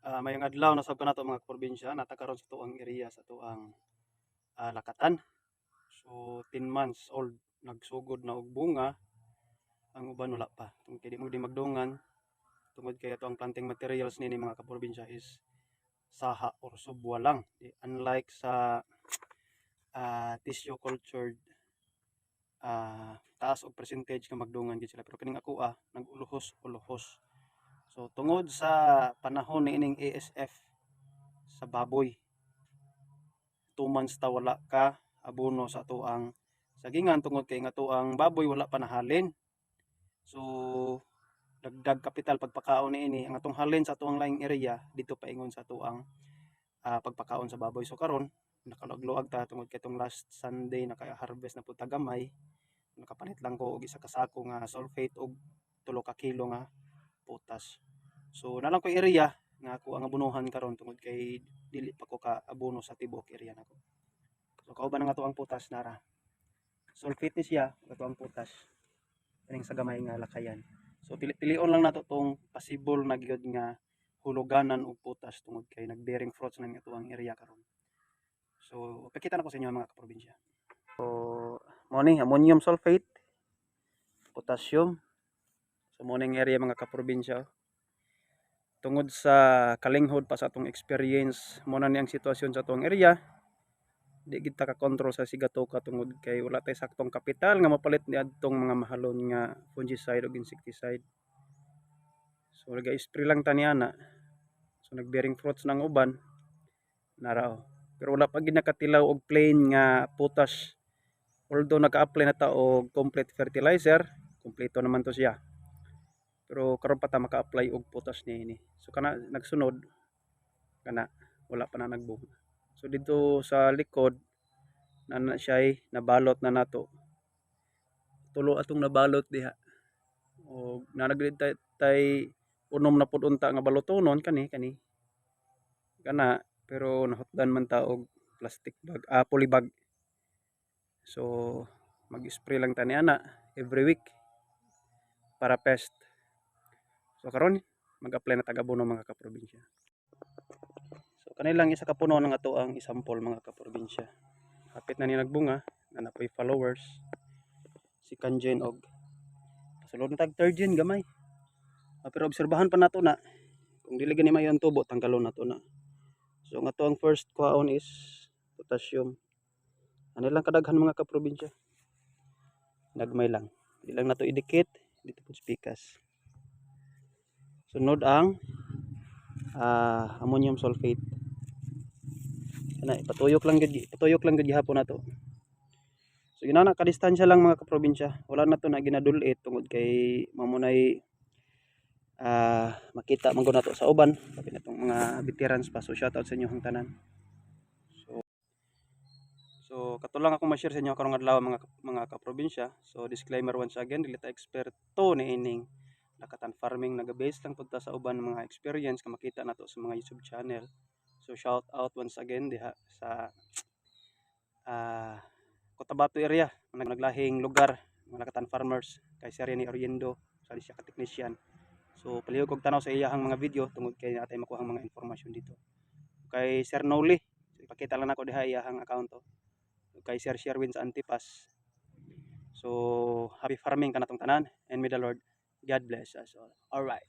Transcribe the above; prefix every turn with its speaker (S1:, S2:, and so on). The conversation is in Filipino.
S1: Mayong adlaw na sab kanato mga probinsya nata karon sa tuang area sa tuang Lakatan. So 10 months old nagsugod na og bunga, ang uban wala pa. Tungod kay di mo di magdungan, tungod kay ato ang planting materials nini mga kaprobinsya is saha or subwa lang. Unlike sa tissue cultured, taas og percentage nga magdungan gid sila, pero kining ako nag-uluhos-uluhos. So tungod sa panahon ni ining ASF sa baboy, 2 months ta wala ka abono sa tuang sagingan, tungod kay nga tuang baboy wala pa nahalin. So dagdag kapital pagpakaon niini ang atong halin sa tuang laing area dito paingon sa tuang pagpakaon sa baboy. So karon nakaluag ta tungod kay tong last Sunday naka-harvest na pud ta gamay, nakapanit lang ko og isa ka sako nga sulfate og 3 ka kilo nga potas. So nalang ko area nga ako ang abunuhan karon tungod kay dili pa ko ka abono sa tibok area nako. So kauban nga ang potas nara. Sulfate ni siya ato ang potas kaning sa gamay nga lakayan. So pili-pilion lang nato tong possible na gyud nga huluganan og potas tungod kay nag-bearing fruits na ato ang area karon. So pakita na ko sa inyo mga kaprobinsya. So mo ni ammonium sulfate, potassium. So mo ning area mga kaprobinsya. Tungod sa kalinghod pa sa atong experience, mo na ni ang sitwasyon sa atong area. Di kita ka control sa sigatoka tungod kay wala tay saktong kapital nga mapalit ni adtong mga mahalon nga fungicide ug insecticide. So naga-spray lang ta niana. So nag-bearing fruits ng uban narao. Pero wala pa gid nakatilaw og plain nga potash. Although naka-apply na ta og complete fertilizer, kompleto naman to siya. Pero karon pa ta maka-apply og potash niini. So kana nagsunod kana wala pa na nagbunga. So dito sa likod na siya nabalot na nato. Tulo atong nabalot diha. O nanagrid tay unom na pud unta nga balotonon kani. Kana pero nahutdan man ta og plastic bag, polybag. So mag-spray lang ta niana every week para pest. So karon mag-apply na tagabono mga kaprobinsya. So kanilang isa ka puno ng ato ang isample mga kaprobinsya. Hapit na ni nagbunga, napoy followers. Si Kanjen og sulod na tag third gen gamay. Pero obserbahan pa nato na kung dili gani mayon tubo tanggalon nato na. So nga to ang first kwaon is potassium. Ano lang kadaghan mga kaprobinsya. Nagmay lang. Di lang nato idikit dito pud pikas. Sunod ang ammonium sulfate. Ana patuyok lang gid gihapon nato. So ginana ka distansya lang mga kaprobinsya. Wala na to na ginadulit tungod kay mamunay makita man gud nato sa uban labi na tong mga veterans pa. So shout out sa inyo hang tanan. So katulang ako ma-share sa inyo karong adlaw mga kaprobinsya. So disclaimer once again, dili ta eksperto ni ining Lakatan farming, naga-base lang pud ta sa uban mga experience nga makita nato sa mga YouTube channel. So shout out once again diha sa Cotabato area, naglahing lugar mga Lakatan farmers kay Sir ni Oriendo, sa siya ka technician. So palihog og tanaw sa iyahang mga video tungod kay natay makuha ang mga informasyon dito. Kay Sir Noli, so, ipakita lang nako diha iyahang account to. Kay Sir Sherwin sa Antipas. So happy farming kanatong tanan and may the Lord God bless us all. All right.